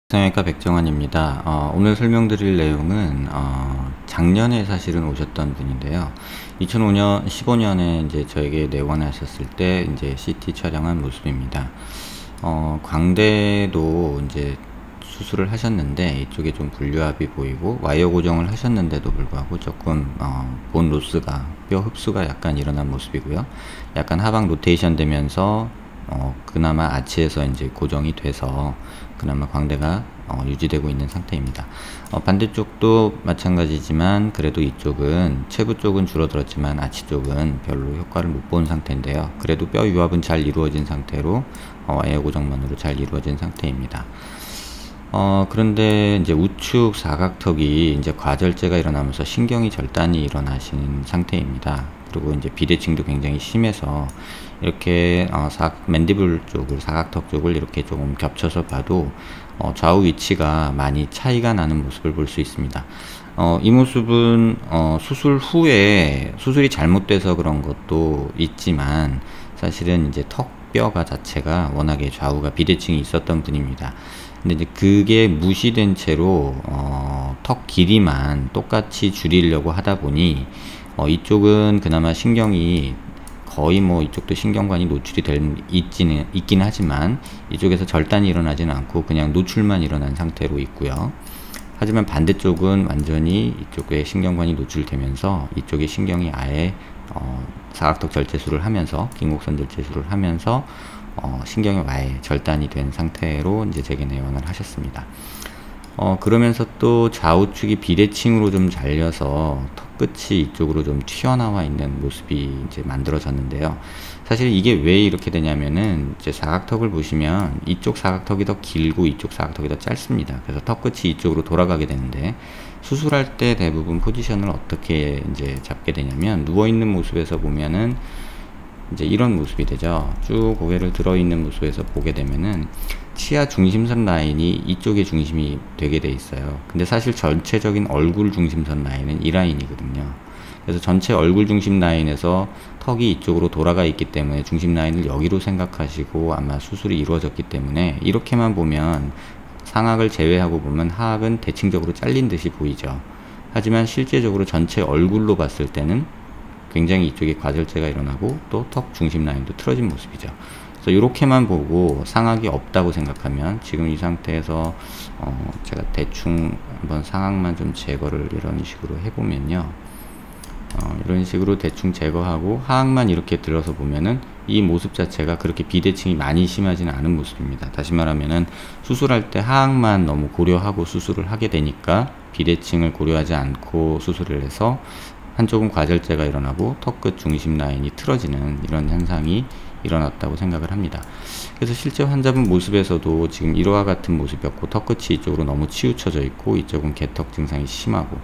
성형외과 백정환입니다. 오늘 설명드릴 내용은 작년에 사실은 오셨던 분인데요. 2015년 15년에 이제 저에게 내원하셨을 때 이제 CT 촬영한 모습입니다. 광대도 이제 수술을 하셨는데 이쪽에 좀 분류압이 보이고 와이어 고정을 하셨는데도 불구하고 조금 본 로스가, 뼈 흡수가 약간 일어난 모습이고요. 약간 하방 로테이션 되면서 그나마 아치에서 이제 고정이 돼서 그나마 광대가 유지되고 있는 상태입니다. 반대쪽도 마찬가지지만 그래도 이쪽은 체부 쪽은 줄어들었지만 아치 쪽은 별로 효과를 못 본 상태인데요. 그래도 뼈 유압은 잘 이루어진 상태로 와이어 고정만으로 잘 이루어진 상태입니다. 그런데 이제 우측 사각턱이 이제 과절제가 일어나면서 신경이 절단이 일어나신 상태입니다. 그리고 이제 비대칭도 굉장히 심해서 이렇게 맨디블 쪽을, 사각턱 쪽을 이렇게 조금 겹쳐서 봐도 좌우 위치가 많이 차이가 나는 모습을 볼 수 있습니다. 이 모습은 수술 후에 수술이 잘못돼서 그런 것도 있지만 사실은 이제 턱뼈가 자체가 워낙에 좌우가 비대칭이 있었던 분입니다. 근데 이제 그게 무시된 채로 턱 길이만 똑같이 줄이려고 하다 보니 이쪽은 그나마 신경이 거의 뭐 이쪽도 신경관이 노출이 있긴 하지만 이쪽에서 절단이 일어나지는 않고 그냥 노출만 일어난 상태로 있고요. 하지만 반대쪽은 완전히 이쪽에 신경관이 노출되면서 이쪽에 신경이 아예 사각턱 절제술을 하면서 긴곡선 절제술을 하면서 신경이 아예 절단이 된 상태로 이제 재개 내원을 하셨습니다. 그러면서 또 좌우측이 비대칭으로 좀 잘려서 턱 끝이 이쪽으로 좀 튀어나와 있는 모습이 이제 만들어졌는데요. 사실 이게 왜 이렇게 되냐면은 이제 사각턱을 보시면 이쪽 사각턱이 더 길고 이쪽 사각턱이 더 짧습니다. 그래서 턱 끝이 이쪽으로 돌아가게 되는데 수술할 때 대부분 포지션을 어떻게 이제 잡게 되냐면 누워 있는 모습에서 보면은 이제 이런 모습이 되죠. 쭉 고개를 들어 있는 모습에서 보게 되면은 치아 중심선 라인이 이쪽에 중심이 되게 돼 있어요. 근데 사실 전체적인 얼굴 중심선 라인은 이 라인이거든요. 그래서 전체 얼굴 중심 라인에서 턱이 이쪽으로 돌아가 있기 때문에 중심 라인을 여기로 생각하시고 아마 수술이 이루어졌기 때문에 이렇게만 보면 상악을 제외하고 보면 하악은 대칭적으로 잘린 듯이 보이죠. 하지만 실제적으로 전체 얼굴로 봤을 때는 굉장히 이쪽에 과절제가 일어나고 또 턱 중심 라인도 틀어진 모습이죠. 그래서 이렇게만 보고 상악이 없다고 생각하면 지금 이 상태에서 제가 대충 한번 상악만 좀 제거를 이런 식으로 해보면요. 이런 식으로 대충 제거하고 하악만 이렇게 들어서 보면은 이 모습 자체가 그렇게 비대칭이 많이 심하지는 않은 모습입니다. 다시 말하면은 수술할 때 하악만 너무 고려하고 수술을 하게 되니까 비대칭을 고려하지 않고 수술을 해서 한쪽은 과절제가 일어나고 턱 끝 중심 라인이 틀어지는 이런 현상이 일어났다고 생각을 합니다. 그래서 실제 환자분 모습에서도 지금 이와 같은 모습이었고 턱 끝이 이쪽으로 너무 치우쳐져 있고 이쪽은 개턱 증상이 심하고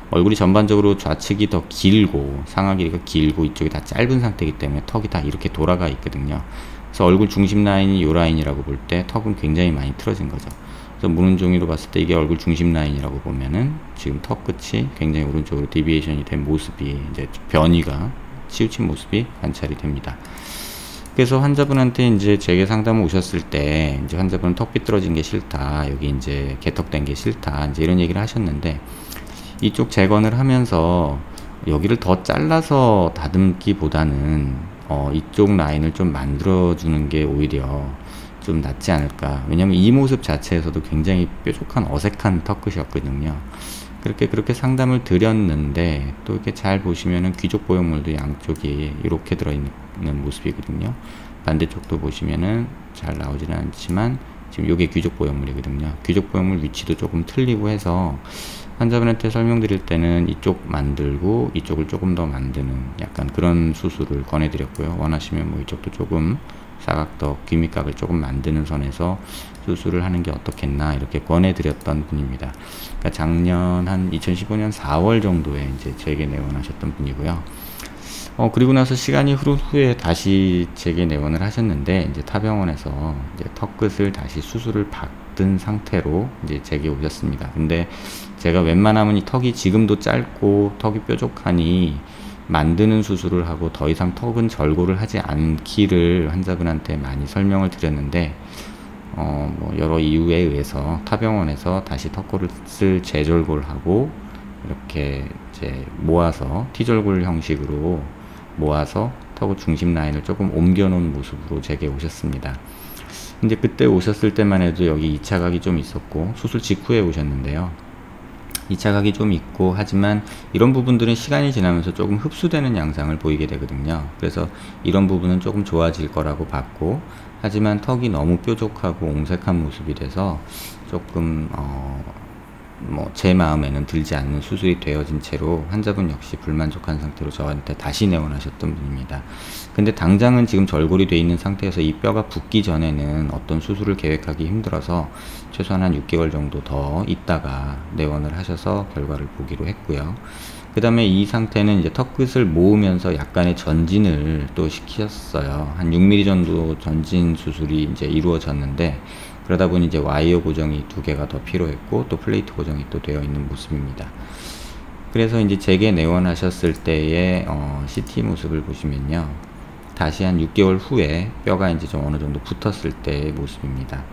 얼굴이 전반적으로 좌측이 더 길고 상하 길이가 길고 이쪽이 다 짧은 상태이기 때문에 턱이 다 이렇게 돌아가 있거든요. 그래서 얼굴 중심 라인이 이 라인이라고 볼 때 턱은 굉장히 많이 틀어진 거죠. 그래서 무는 종이로 봤을 때 이게 얼굴 중심 라인이라고 보면은 지금 턱 끝이 굉장히 오른쪽으로 디비에이션이 된 모습이 이제 변이가 치우친 모습이 관찰이 됩니다. 그래서 환자분한테 이제 재개 상담 오셨을 때 이제 환자분은 턱 삐뚤어진 게 싫다, 여기 이제 개턱된 게 싫다, 이제 이런 얘기를 하셨는데 이쪽 재건을 하면서 여기를 더 잘라서 다듬기보다는 이쪽 라인을 좀 만들어주는 게 오히려 좀 낫지 않을까. 왜냐면 이 모습 자체에서도 굉장히 뾰족한 어색한 턱 끝이었거든요. 그렇게 상담을 드렸는데 또 이렇게 잘 보시면은 귀족 보형물도 양쪽이 이렇게 들어있는 모습이거든요. 반대쪽도 보시면은 잘 나오지는 않지만 지금 이게 귀족 보형물이거든요. 귀족 보형물 위치도 조금 틀리고 해서 환자분한테 설명드릴 때는 이쪽 만들고 이쪽을 조금 더 만드는 약간 그런 수술을 권해드렸고요. 원하시면 뭐 이쪽도 조금 사각턱, 귀밑각을 조금 만드는 선에서 수술을 하는 게 어떻겠나 이렇게 권해드렸던 분입니다. 그러니까 작년 한 2015년 4월 정도에 이제 재개 내원하셨던 분이고요. 그리고 나서 시간이 흐른 후에 다시 재개 내원을 하셨는데 이제 타병원에서 이제 턱 끝을 다시 수술을 받은 상태로 이제 재개 오셨습니다. 근데 제가 웬만하면 이 턱이 지금도 짧고 턱이 뾰족하니 만드는 수술을 하고 더 이상 턱은 절골을 하지 않기를 환자분한테 많이 설명을 드렸는데 뭐 여러 이유에 의해서 타병원에서 다시 턱골을 재절골하고 이렇게 이제 모아서 T절골 형식으로 모아서 턱 중심 라인을 조금 옮겨 놓은 모습으로 제게 오셨습니다. 근데 그때 오셨을 때만 해도 여기 2차 각이 좀 있었고 수술 직후에 오셨는데요. 2차 각이 좀 있고 하지만 이런 부분들은 시간이 지나면서 조금 흡수되는 양상을 보이게 되거든요. 그래서 이런 부분은 조금 좋아질 거라고 봤고, 하지만 턱이 너무 뾰족하고 옹색한 모습이 돼서 조금 뭐 제 마음에는 들지 않는 수술이 되어진 채로 환자분 역시 불만족한 상태로 저한테 다시 내원하셨던 분입니다. 근데 당장은 지금 절골이 돼 있는 상태에서 이 뼈가 붓기 전에는 어떤 수술을 계획하기 힘들어서 최소한 한 6개월 정도 더 있다가 내원을 하셔서 결과를 보기로 했고요. 그 다음에 이 상태는 이제 턱끝을 모으면서 약간의 전진을 또 시켰어요. 한 6mm 정도 전진 수술이 이제 이루어졌는데, 그러다 보니 이제 와이어 고정이 2개가 더 필요했고 또 플레이트 고정이 또 되어 있는 모습입니다. 그래서 이제 제게 내원하셨을 때의 CT 모습을 보시면요, 다시 한 6개월 후에 뼈가 이제 좀 어느 정도 붙었을 때의 모습입니다.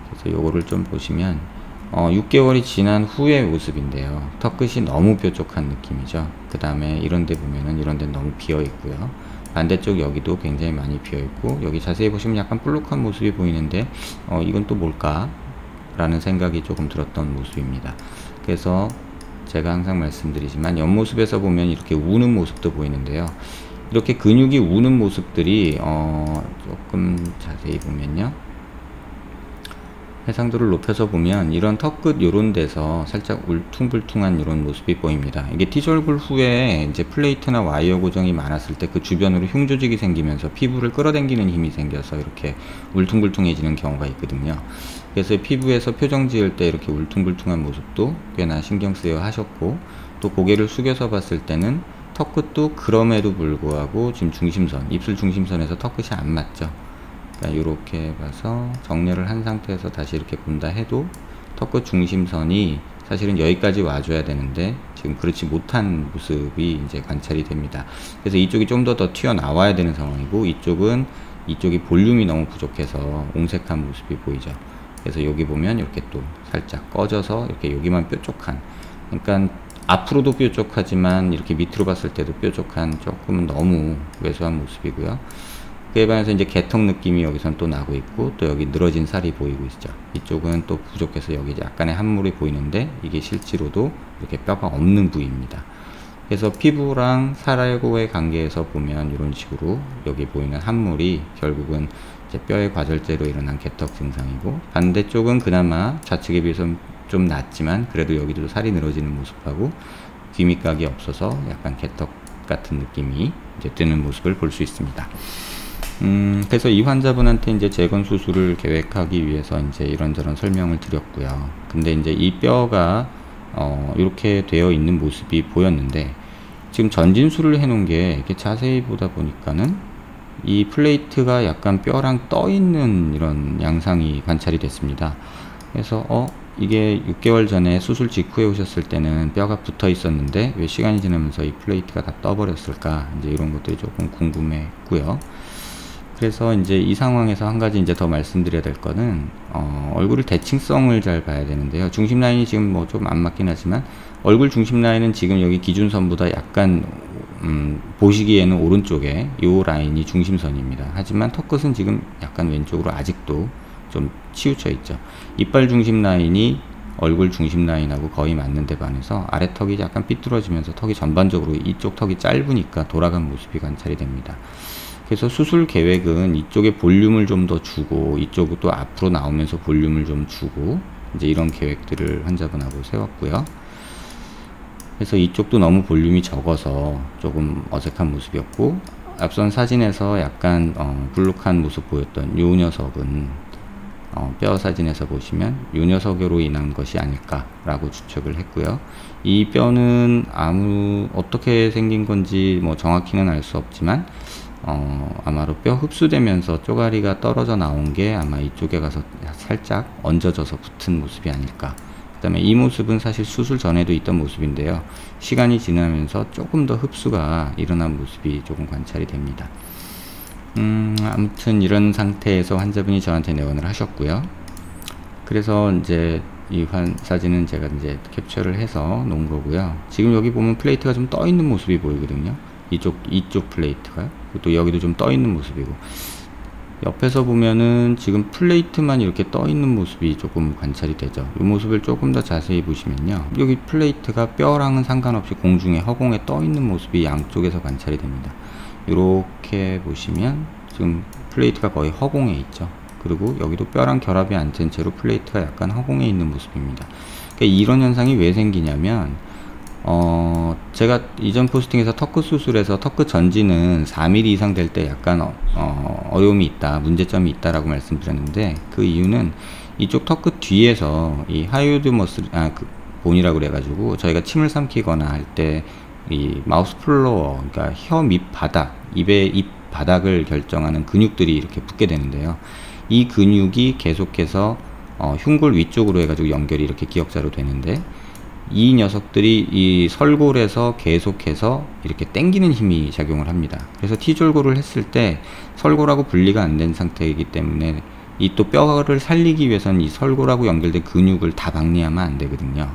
그래서 요거를 좀 보시면 6개월이 지난 후의 모습인데요, 턱끝이 너무 뾰족한 느낌이죠. 그 다음에 이런 데 보면은 이런 데는 너무 비어 있고요, 반대쪽 여기도 굉장히 많이 비어 있고, 여기 자세히 보시면 약간 볼록한 모습이 보이는데 이건 또 뭘까 라는 생각이 조금 들었던 모습입니다. 그래서 제가 항상 말씀드리지만 옆모습에서 보면 이렇게 우는 모습도 보이는데요, 이렇게 근육이 우는 모습들이 조금 자세히 보면요, 해상도를 높여서 보면 이런 턱끝 요런 데서 살짝 울퉁불퉁한 이런 모습이 보입니다. 이게 T절골 후에 이제 플레이트나 와이어 고정이 많았을 때 그 주변으로 흉조직이 생기면서 피부를 끌어당기는 힘이 생겨서 이렇게 울퉁불퉁해지는 경우가 있거든요. 그래서 피부에서 표정 지을 때 이렇게 울퉁불퉁한 모습도 꽤나 신경 쓰여 하셨고, 또 고개를 숙여서 봤을 때는 턱끝도 그럼에도 불구하고 지금 중심선, 입술 중심선에서 턱끝이 안 맞죠. 이렇게 봐서 정렬을 한 상태에서 다시 이렇게 본다 해도 턱끝 중심선이 사실은 여기까지 와줘야 되는데 지금 그렇지 못한 모습이 이제 관찰이 됩니다. 그래서 이쪽이 좀 더 튀어나와야 되는 상황이고, 이쪽이 볼륨이 너무 부족해서 옹색한 모습이 보이죠. 그래서 여기 보면 이렇게 또 살짝 꺼져서 이렇게 여기만 뾰족한, 그러니까 앞으로도 뾰족하지만 이렇게 밑으로 봤을 때도 뾰족한 조금은 너무 왜소한 모습이고요. 그에 반해서 이제 개턱 느낌이 여기선 또 나고 있고, 또 여기 늘어진 살이 보이고 있죠. 이쪽은 또 부족해서 여기 약간의 함몰이 보이는데 이게 실제로도 이렇게 뼈가 없는 부위입니다. 그래서 피부랑 살하고의 관계에서 보면 이런 식으로 여기 보이는 함몰이 결국은 이제 뼈의 과절제로 일어난 개턱 증상이고, 반대쪽은 그나마 좌측에 비해서 좀 낫지만 그래도 여기도 살이 늘어지는 모습하고 귀 밑각이 없어서 약간 개턱 같은 느낌이 이제 드는 모습을 볼 수 있습니다. 그래서 이 환자분한테 이제 재건 수술을 계획하기 위해서 이제 이런저런 설명을 드렸고요. 근데 이제 이 뼈가 이렇게 되어 있는 모습이 보였는데, 지금 전진술을 해 놓은 게 이렇게 자세히 보다 보니까는 이 플레이트가 약간 뼈랑 떠 있는 이런 양상이 관찰이 됐습니다. 그래서 이게 6개월 전에 수술 직후에 오셨을 때는 뼈가 붙어 있었는데 왜 시간이 지나면서 이 플레이트가 다 떠버렸을까, 이제 이런 것들이 조금 궁금했고요. 그래서 이제 이 상황에서 한 가지 이제 더 말씀드려야 될 거는 얼굴을 대칭성을 잘 봐야 되는데요. 중심 라인이 지금 뭐 좀 안 맞긴 하지만 얼굴 중심 라인은 지금 여기 기준선보다 약간 보시기에는 오른쪽에 이 라인이 중심선입니다. 하지만 턱끝은 지금 약간 왼쪽으로 아직도 좀 치우쳐 있죠. 이빨 중심 라인이 얼굴 중심 라인하고 거의 맞는데 반해서 아래턱이 약간 삐뚤어지면서 턱이 전반적으로 이쪽 턱이 짧으니까 돌아간 모습이 관찰이 됩니다. 그래서 수술 계획은 이쪽에 볼륨을 좀 더 주고 이쪽도 앞으로 나오면서 볼륨을 좀 주고 이제 이런 계획들을 환자분하고 세웠고요. 그래서 이쪽도 너무 볼륨이 적어서 조금 어색한 모습이었고, 앞선 사진에서 약간 불룩한 모습 보였던 요 녀석은 뼈 사진에서 보시면 요 녀석으로 인한 것이 아닐까라고 추측을 했고요. 이 뼈는 어떻게 생긴 건지 뭐 정확히는 알 수 없지만 아마도 뼈 흡수되면서 쪼가리가 떨어져 나온 게 아마 이쪽에 가서 살짝 얹어져서 붙은 모습이 아닐까. 그 다음에 이 모습은 사실 수술 전에도 있던 모습인데요, 시간이 지나면서 조금 더 흡수가 일어난 모습이 조금 관찰이 됩니다. 아무튼 이런 상태에서 환자분이 저한테 내원을 하셨고요. 그래서 이제 이 사진은 제가 이제 캡처를 해서 놓은 거고요. 지금 여기 보면 플레이트가 좀 떠 있는 모습이 보이거든요. 이쪽 플레이트가. 또 여기도 좀 떠 있는 모습이고, 옆에서 보면은 지금 플레이트만 이렇게 떠 있는 모습이 조금 관찰이 되죠. 이 모습을 조금 더 자세히 보시면요, 여기 플레이트가 뼈랑은 상관없이 공중에 허공에 떠 있는 모습이 양쪽에서 관찰이 됩니다. 이렇게 보시면 지금 플레이트가 거의 허공에 있죠. 그리고 여기도 뼈랑 결합이 안 된 채로 플레이트가 약간 허공에 있는 모습입니다. 그러니까 이런 현상이 왜 생기냐면, 제가 이전 포스팅에서 턱끝 수술에서 턱끝 전지는 4mm 이상 될 때 약간 어려움이 있다, 문제점이 있다라고 말씀드렸는데, 그 이유는 이쪽 턱끝 뒤에서 이 하이오드 머슬, 본이라고 그래가지고 저희가 침을 삼키거나 할 때 이 마우스 플로어, 그러니까 혀 밑바닥, 입 바닥을 결정하는 근육들이 이렇게 붙게 되는데요. 이 근육이 계속해서 흉골 위쪽으로 해가지고 연결이 이렇게 기역자로 되는데, 이 녀석들이 이 설골에서 계속해서 이렇게 당기는 힘이 작용을 합니다. 그래서 T절골을 했을 때 설골하고 분리가 안 된 상태이기 때문에 이 또 뼈를 살리기 위해서는 이 설골하고 연결된 근육을 다 박리하면 안 되거든요.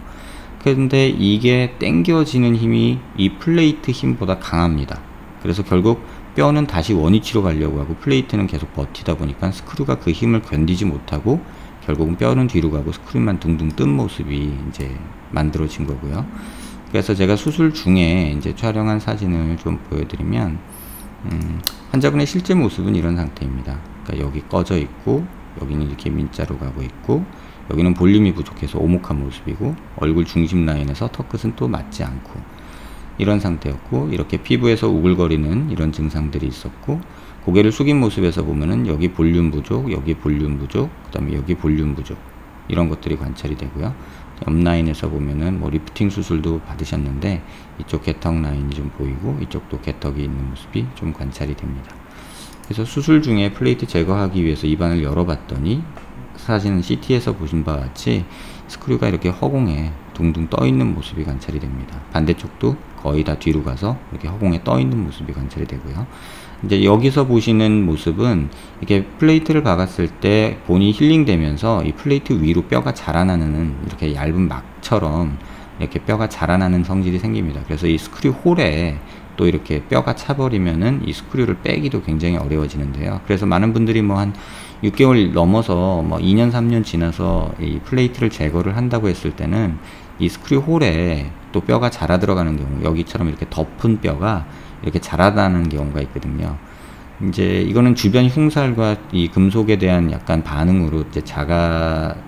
그런데 이게 당겨지는 힘이 이 플레이트 힘보다 강합니다. 그래서 결국 뼈는 다시 원위치로 가려고 하고 플레이트는 계속 버티다 보니까 스크류가 그 힘을 견디지 못하고 결국은 뼈는 뒤로 가고 스크류만 둥둥 뜬 모습이 이제 만들어진 거고요. 그래서 제가 수술 중에 이제 촬영한 사진을 좀 보여드리면, 환자분의 실제 모습은 이런 상태입니다. 그러니까 여기 꺼져 있고, 여기는 이렇게 민자로 가고 있고, 여기는 볼륨이 부족해서 오목한 모습이고, 얼굴 중심 라인에서 턱끝은 또 맞지 않고, 이런 상태였고, 이렇게 피부에서 우글거리는 이런 증상들이 있었고, 고개를 숙인 모습에서 보면은 여기 볼륨 부족, 여기 볼륨 부족, 그 다음에 여기 볼륨 부족, 이런 것들이 관찰이 되고요. 옆라인에서 보면은 뭐 리프팅 수술도 받으셨는데 이쪽 개턱 라인이 좀 보이고 이쪽도 개턱이 있는 모습이 좀 관찰이 됩니다. 그래서 수술 중에 플레이트 제거하기 위해서 입안을 열어봤더니 사진은 CT에서 보신 바와 같이 스크류가 이렇게 허공에 둥둥 떠 있는 모습이 관찰이 됩니다. 반대쪽도 거의 다 뒤로 가서 이렇게 허공에 떠 있는 모습이 관찰이 되고요. 이제 여기서 보시는 모습은 이렇게 플레이트를 박았을 때 본이 힐링되면서 이 플레이트 위로 뼈가 자라나는, 이렇게 얇은 막처럼 이렇게 뼈가 자라나는 성질이 생깁니다. 그래서 이 스크류 홀에 또 이렇게 뼈가 차버리면은 이 스크류를 빼기도 굉장히 어려워지는데요. 그래서 많은 분들이 뭐 한 6개월 넘어서 뭐 2년 3년 지나서 이 플레이트를 제거를 한다고 했을 때는 이 스크류 홀에 또 뼈가 자라 들어가는 경우, 여기처럼 이렇게 덮은 뼈가 이렇게 자라나는 경우가 있거든요. 이제 이거는 주변 흉살과 이 금속에 대한 약간 반응으로 이제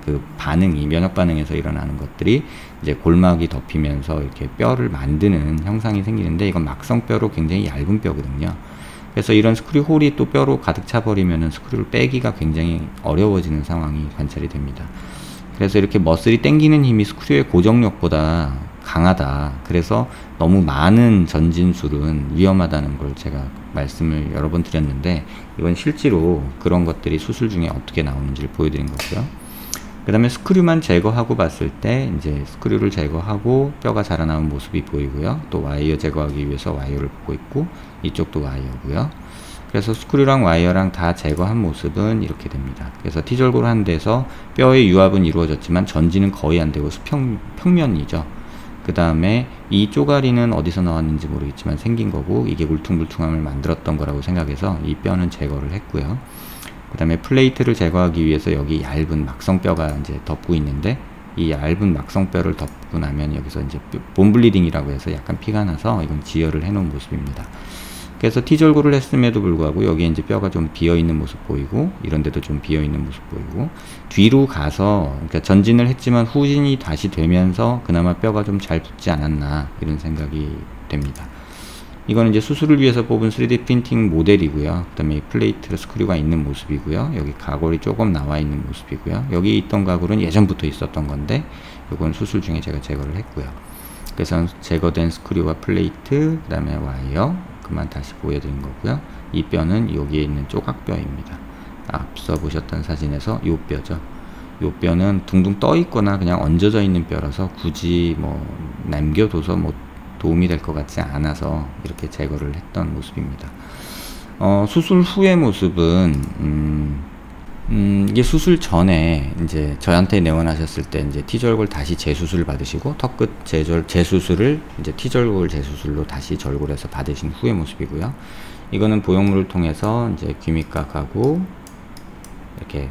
그 반응이, 면역 반응에서 일어나는 것들이 이제 골막이 덮이면서 이렇게 뼈를 만드는 형상이 생기는데, 이건 막성뼈로 굉장히 얇은 뼈거든요. 그래서 이런 스크류 홀이 또 뼈로 가득 차버리면은 스크류를 빼기가 굉장히 어려워지는 상황이 관찰이 됩니다. 그래서 이렇게 머슬이 당기는 힘이 스크류의 고정력보다 강하다, 그래서 너무 많은 전진술은 위험하다는 걸 제가 말씀을 여러 번 드렸는데, 이건 실제로 그런 것들이 수술 중에 어떻게 나오는지를 보여드린 거고요. 그 다음에 스크류만 제거하고 봤을 때 이제 스크류를 제거하고 뼈가 자라나온 모습이 보이고요. 또 와이어 제거하기 위해서 와이어를 보고 있고, 이쪽도 와이어고요. 그래서 스크류랑 와이어랑 다 제거한 모습은 이렇게 됩니다. 그래서 T절골 한 데서 뼈의 유합은 이루어졌지만 전진은 거의 안 되고 평면이죠. 그 다음에 이 쪼가리는 어디서 나왔는지 모르겠지만 생긴 거고, 이게 울퉁불퉁함을 만들었던 거라고 생각해서 이 뼈는 제거를 했고요. 그 다음에 플레이트를 제거하기 위해서 여기 얇은 막성뼈가 이제 덮고 있는데, 이 얇은 막성뼈를 덮고 나면 여기서 이제 본블리딩이라고 해서 약간 피가 나서 이건 지혈을 해 놓은 모습입니다. 그래서 T절골을 했음에도 불구하고 여기에 이제 뼈가 좀 비어있는 모습 보이고, 이런 데도 좀 비어있는 모습 보이고, 뒤로 가서, 그러니까 전진을 했지만 후진이 다시 되면서 그나마 뼈가 좀 잘 붙지 않았나, 이런 생각이 됩니다. 이거는 이제 수술을 위해서 뽑은 3D 프린팅 모델이고요. 그 다음에 플레이트 스크류가 있는 모습이고요. 여기 가골이 조금 나와 있는 모습이고요. 여기 있던 가골은 예전부터 있었던 건데, 이건 수술 중에 제가 제거를 했고요. 그래서 제거된 스크류와 플레이트, 그 다음에 와이어, 그만 다시 보여드린 거고요. 이 뼈는 여기에 있는 조각뼈입니다. 앞서 보셨던 사진에서 이 뼈죠. 이 뼈는 둥둥 떠 있거나 그냥 얹어져 있는 뼈라서 굳이 뭐 남겨둬서 뭐 도움이 될 것 같지 않아서 이렇게 제거를 했던 모습입니다. 수술 후의 모습은 이게 수술 전에 이제 저한테 내원하셨을 때 이제 T절골 다시 재수술 받으시고 턱끝 재수술을 이제 T절골 재수술로 다시 절골해서 받으신 후의 모습이고요. 이거는 보형물을 통해서 이제 귀밑각하고 이렇게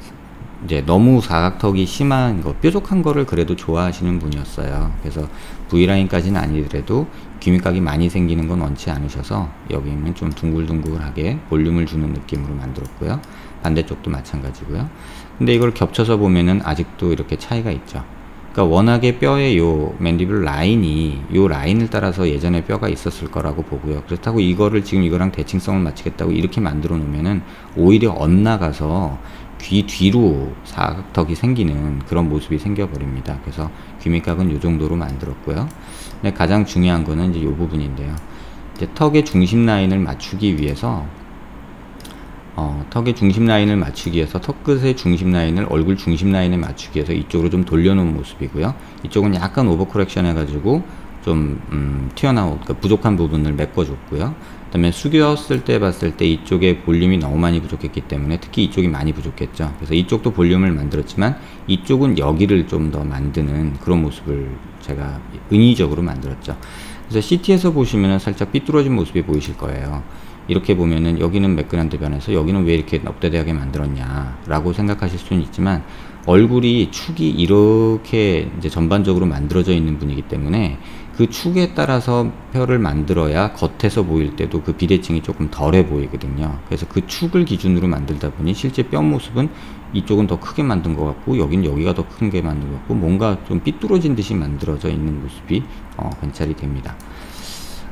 이제 너무 사각턱이 심한 거, 뾰족한 거를 그래도 좋아하시는 분이었어요. 그래서 V라인까지는 아니더라도 귀밑각이 많이 생기는 건 원치 않으셔서 여기는 좀 둥글둥글하게 볼륨을 주는 느낌으로 만들었고요. 반대쪽도 마찬가지고요. 근데 이걸 겹쳐서 보면은 아직도 이렇게 차이가 있죠. 그러니까 워낙에 뼈의 요 맨디블 라인이 요 라인을 따라서 예전에 뼈가 있었을 거라고 보고요. 그렇다고 이거를 지금 이거랑 대칭성을 맞추겠다고 이렇게 만들어 놓으면은 오히려 엇나가서 귀 뒤로 사각턱이 생기는 그런 모습이 생겨 버립니다. 그래서 귀밑각은 요 정도로 만들었고요. 근데 가장 중요한 거는 이제 요 부분인데요. 이제 턱의 중심 라인을 맞추기 위해서 턱의 중심 라인을 맞추기 위해서 턱끝의 중심 라인을 얼굴 중심 라인에 맞추기 위해서 이쪽으로 좀 돌려놓은 모습이고요. 이쪽은 약간 오버 커렉션 해가지고 좀 튀어나온 그러니까 부족한 부분을 메꿔줬고요. 그 다음에 숙였을 때 봤을 때 이쪽에 볼륨이 너무 많이 부족했기 때문에 특히 이쪽이 많이 부족했죠. 그래서 이쪽도 볼륨을 만들었지만 이쪽은 여기를 좀 더 만드는 그런 모습을 제가 은의적으로 만들었죠. 그래서 CT에서 보시면은 살짝 삐뚤어진 모습이 보이실 거예요. 이렇게 보면은 여기는 매끈한데 변해서 여기는 왜 이렇게 넙대대하게 만들었냐 라고 생각하실 수는 있지만 얼굴이 축이 이렇게 이제 전반적으로 만들어져 있는 분이기 때문에 그 축에 따라서 뼈를 만들어야 겉에서 보일 때도 그 비대칭이 조금 덜해 보이거든요. 그래서 그 축을 기준으로 만들다 보니 실제 뼈 모습은 이쪽은 더 크게 만든 것 같고 여긴 여기가 더 큰 게 만든 것 같고 뭔가 좀 삐뚤어진 듯이 만들어져 있는 모습이 관찰이 됩니다.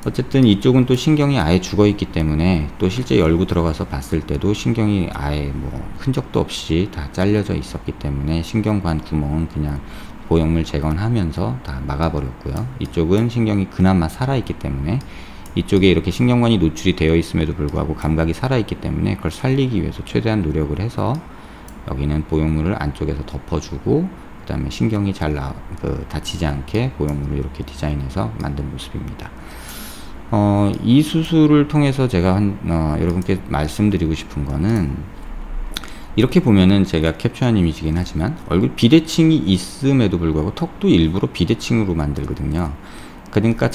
어쨌든 이쪽은 또 신경이 아예 죽어 있기 때문에 또 실제 열고 들어가서 봤을 때도 신경이 아예 뭐 흔적도 없이 다 잘려져 있었기 때문에 신경관 구멍은 그냥 보형물 재건하면서 다 막아버렸고요. 이쪽은 신경이 그나마 살아있기 때문에 이쪽에 이렇게 신경관이 노출이 되어 있음에도 불구하고 감각이 살아있기 때문에 그걸 살리기 위해서 최대한 노력을 해서 여기는 보형물을 안쪽에서 덮어주고 그 다음에 신경이 잘 다치지 않게 보형물을 이렇게 디자인해서 만든 모습입니다. 이 수술을 통해서 제가 여러분께 말씀드리고 싶은 거는 이렇게 보면은 제가 캡처한 이미지긴 하지만 얼굴 비대칭이 있음에도 불구하고 턱도 일부러 비대칭으로 만들거든요. 그러니까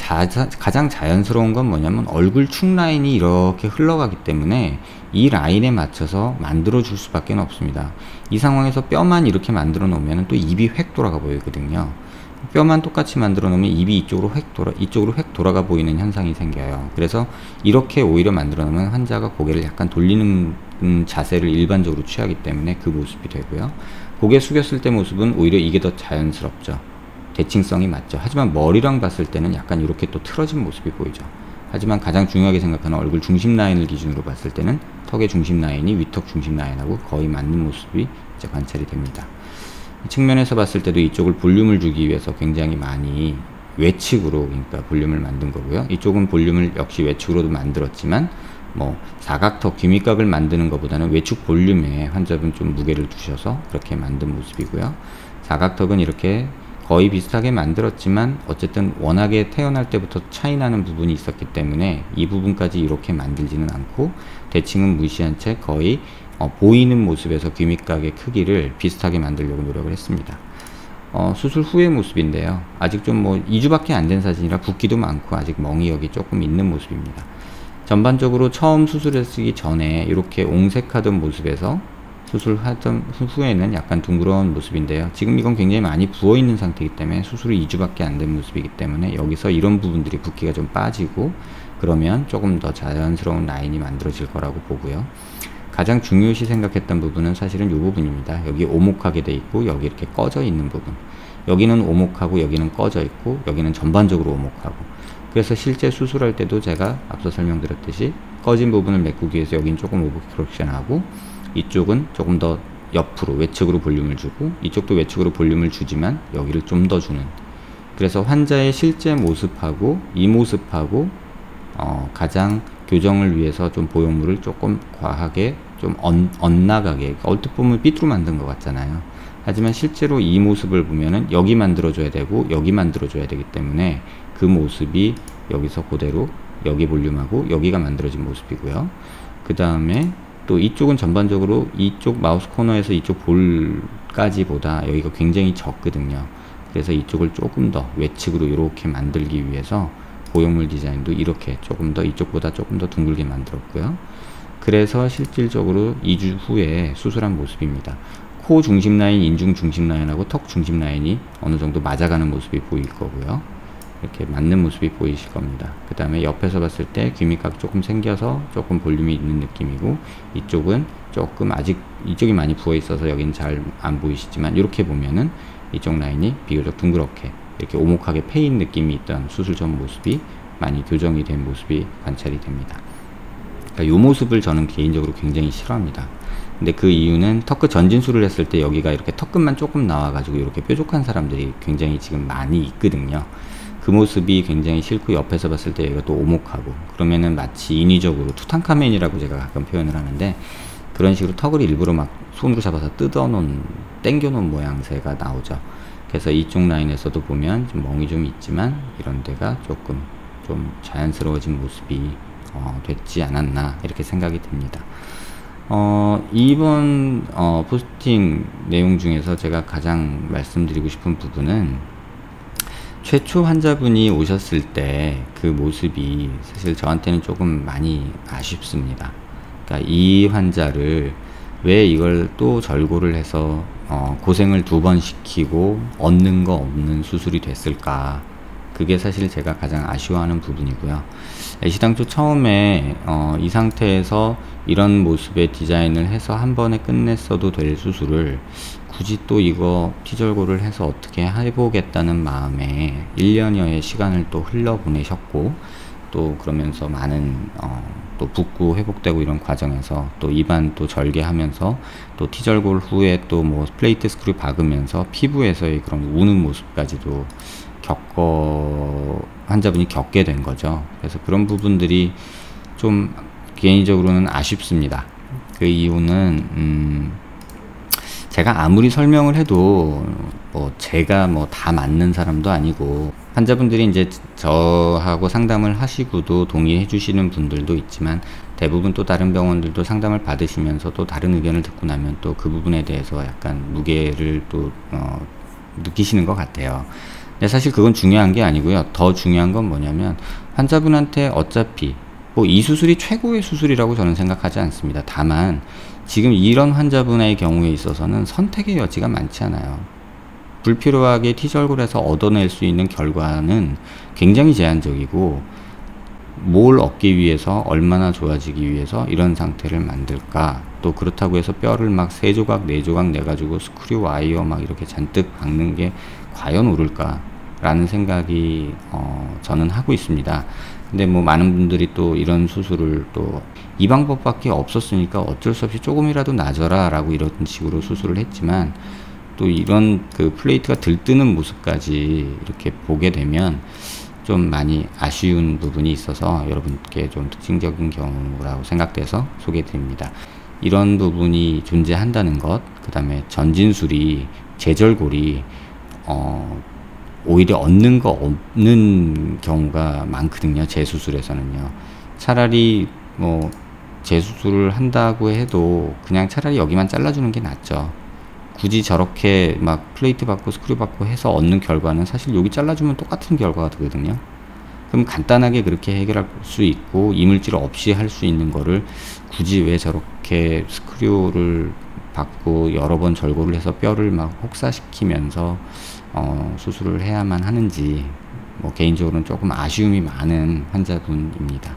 가장 자연스러운 건 뭐냐면 얼굴 축 라인이 이렇게 흘러가기 때문에 이 라인에 맞춰서 만들어 줄 수밖에 없습니다. 이 상황에서 뼈만 이렇게 만들어 놓으면 또 입이 획 돌아가 보이거든요. 뼈만 똑같이 만들어 놓으면 입이 이쪽으로 획 돌아가 보이는 현상이 생겨요. 그래서 이렇게 오히려 만들어 놓으면 환자가 고개를 약간 돌리는 자세를 일반적으로 취하기 때문에 그 모습이 되고요. 고개 숙였을 때 모습은 오히려 이게 더 자연스럽죠. 대칭성이 맞죠. 하지만 머리랑 봤을 때는 약간 이렇게 또 틀어진 모습이 보이죠. 하지만 가장 중요하게 생각하는 얼굴 중심 라인을 기준으로 봤을 때는 턱의 중심 라인이 위턱 중심 라인하고 거의 맞는 모습이 이제 관찰이 됩니다. 측면에서 봤을 때도 이쪽을 볼륨을 주기 위해서 굉장히 많이 외측으로 그러니까 볼륨을 만든 거고요. 이쪽은 볼륨을 역시 외측으로도 만들었지만 뭐 사각턱 귀밑각을 만드는 것보다는 외측 볼륨에 환자분 좀 무게를 두셔서 그렇게 만든 모습이고요. 사각턱은 이렇게 거의 비슷하게 만들었지만 어쨌든 워낙에 태어날 때부터 차이 나는 부분이 있었기 때문에 이 부분까지 이렇게 만들지는 않고 대칭은 무시한 채 거의 보이는 모습에서 귀밑각의 크기를 비슷하게 만들려고 노력을 했습니다. 수술 후의 모습인데요. 아직 좀 뭐 2주밖에 안 된 사진이라 붓기도 많고 아직 멍이 여기 조금 있는 모습입니다. 전반적으로 처음 수술했기 전에 이렇게 옹색하던 모습에서 수술하던 후에는 약간 둥그러운 모습인데요. 지금 이건 굉장히 많이 부어 있는 상태이기 때문에 수술이 2주밖에 안 된 모습이기 때문에 여기서 이런 부분들이 붓기가 좀 빠지고 그러면 조금 더 자연스러운 라인이 만들어질 거라고 보고요. 가장 중요시 생각했던 부분은 사실은 이 부분입니다. 여기 오목하게 돼 있고 여기 이렇게 꺼져 있는 부분, 여기는 오목하고 여기는 꺼져 있고 여기는 전반적으로 오목하고, 그래서 실제 수술할 때도 제가 앞서 설명드렸듯이 꺼진 부분을 메꾸기 위해서 여기는 조금 오버 커렉션하고 이쪽은 조금 더 옆으로 외측으로 볼륨을 주고 이쪽도 외측으로 볼륨을 주지만 여기를 좀 더 주는, 그래서 환자의 실제 모습하고 이 모습하고 가장 교정을 위해서 좀 보형물을 조금 과하게 좀 엇나가게, 얼핏 보면 삐뚤어 만든 것 같잖아요. 하지만 실제로 이 모습을 보면은 여기 만들어줘야 되고 여기 만들어줘야 되기 때문에 그 모습이 여기서 그대로 여기 볼륨하고 여기가 만들어진 모습이고요. 그 다음에 또 이쪽은 전반적으로 이쪽 마우스 코너에서 이쪽 볼까지보다 여기가 굉장히 적거든요. 그래서 이쪽을 조금 더 외측으로 이렇게 만들기 위해서 고형물 디자인도 이렇게 조금 더 이쪽보다 조금 더 둥글게 만들었고요. 그래서 실질적으로 2주 후에 수술한 모습입니다. 코 중심 라인, 인중 중심 라인하고 턱 중심 라인이 어느 정도 맞아가는 모습이 보일 거고요. 이렇게 맞는 모습이 보이실 겁니다. 그 다음에 옆에서 봤을 때 귀밑각 조금 생겨서 조금 볼륨이 있는 느낌이고, 이쪽은 조금 아직 이쪽이 많이 부어 있어서 여긴 잘 안 보이시지만 이렇게 보면은 이쪽 라인이 비교적 둥그렇게 이렇게 오목하게 패인 느낌이 있던 수술 전 모습이 많이 교정이 된 모습이 관찰이 됩니다. 그러니까 이 모습을 저는 개인적으로 굉장히 싫어합니다. 근데 그 이유는 턱끝 전진술을 했을 때 여기가 이렇게 턱끝만 조금 나와가지고 이렇게 뾰족한 사람들이 굉장히 지금 많이 있거든요. 그 모습이 굉장히 싫고, 옆에서 봤을 때 여기가 또 오목하고, 그러면은 마치 인위적으로 투탕카멘이라고 제가 가끔 표현을 하는데, 그런 식으로 턱을 일부러 막 손으로 잡아서 뜯어놓은, 당겨놓은 모양새가 나오죠. 그래서 이쪽 라인에서도 보면 좀 멍이 좀 있지만 이런 데가 조금 좀 자연스러워진 모습이 됐지 않았나 이렇게 생각이 듭니다. 이번 포스팅 내용 중에서 제가 가장 말씀드리고 싶은 부분은, 최초 환자분이 오셨을 때 그 모습이 사실 저한테는 조금 많이 아쉽습니다. 그러니까 이 환자를 왜 이걸 또 절골을 해서 고생을 2번 시키고 얻는 거 없는 수술이 됐을까, 그게 사실 제가 가장 아쉬워하는 부분이고요. 애시당초 처음에 이 상태에서 이런 모습의 디자인을 해서 한 번에 끝냈어도 될 수술을 굳이 또 이거 T절골을 해서 어떻게 해보겠다는 마음에 1년여의 시간을 또 흘려보내셨고, 또 그러면서 많은 또 붓고 회복되고 이런 과정에서 또 입안 또 절개하면서 또 T절골 후에 또 뭐 플레이트 스크류 박으면서 피부에서의 그런 우는 모습까지도 환자분이 겪게 된 거죠. 그래서 그런 부분들이 좀 개인적으로는 아쉽습니다. 그 이유는 제가 아무리 설명을 해도 제가 다 맞는 사람도 아니고, 환자분들이 이제 저하고 상담을 하시고도 동의해 주시는 분들도 있지만, 대부분 또 다른 병원들도 상담을 받으시면서 또 다른 의견을 듣고 나면 또 그 부분에 대해서 약간 무게를 또 느끼시는 것 같아요. 근데 사실 그건 중요한 게 아니고요. 더 중요한 건 뭐냐면, 환자분한테 어차피 이 수술이 최고의 수술이라고 저는 생각하지 않습니다. 다만 지금 이런 환자분의 경우에 있어서는 선택의 여지가 많지 않아요. 불필요하게 T절골에서 얻어낼 수 있는 결과는 굉장히 제한적이고, 뭘 얻기 위해서, 얼마나 좋아지기 위해서 이런 상태를 만들까, 또 그렇다고 해서 뼈를 막 3조각 4조각 내가지고 스크류 와이어 막 이렇게 잔뜩 박는 게 과연 옳을까 라는 생각이 저는 하고 있습니다. 근데 많은 분들이 또 이런 수술을 또 이 방법밖에 없었으니까 어쩔 수 없이 조금이라도 낮아라 라고 이런 식으로 수술을 했지만, 또 이런 그 플레이트가 들뜨는 모습까지 이렇게 보게 되면 좀 많이 아쉬운 부분이 있어서 여러분께 좀 특징적인 경우라고 생각돼서 소개해 드립니다. 이런 부분이 존재한다는 것, 그 다음에 전진술이, 재절골이 오히려 얻는 거 없는 경우가 많거든요. 재수술에서는요. 차라리 재수술을 한다고 해도 그냥 차라리 여기만 잘라주는 게 낫죠. 굳이 저렇게 막 플레이트 받고 스크류 받고 해서 얻는 결과는 사실 여기 잘라주면 똑같은 결과가 되거든요. 그럼 간단하게 그렇게 해결할 수 있고, 이물질 없이 할 수 있는 거를 굳이 왜 저렇게 스크류를 받고 여러 번 절골을 해서 뼈를 막 혹사시키면서 수술을 해야만 하는지, 개인적으로는 조금 아쉬움이 많은 환자분입니다.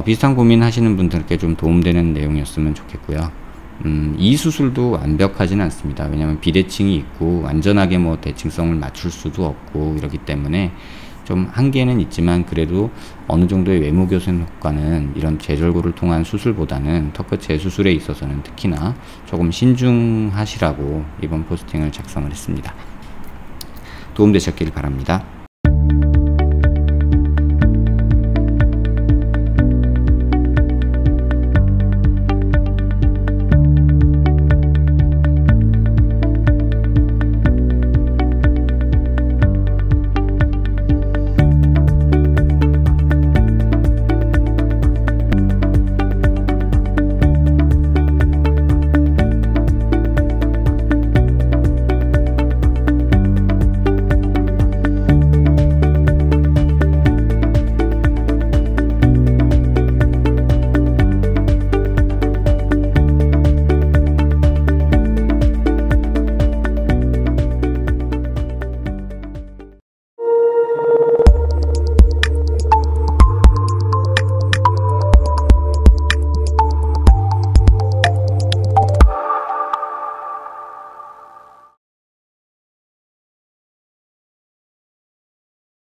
비슷한 고민 하시는 분들께 좀 도움되는 내용이었으면 좋겠고요. 이 수술도 완벽하지는 않습니다. 왜냐하면 비대칭이 있고 완전하게 대칭성을 맞출 수도 없고 이러기 때문에 좀 한계는 있지만, 그래도 어느 정도의 외모 교정 효과는 이런 재절골을 통한 수술보다는 턱끝 재수술에 있어서는 특히나 조금 신중하시라고 이번 포스팅을 작성을 했습니다. 도움되셨길 바랍니다.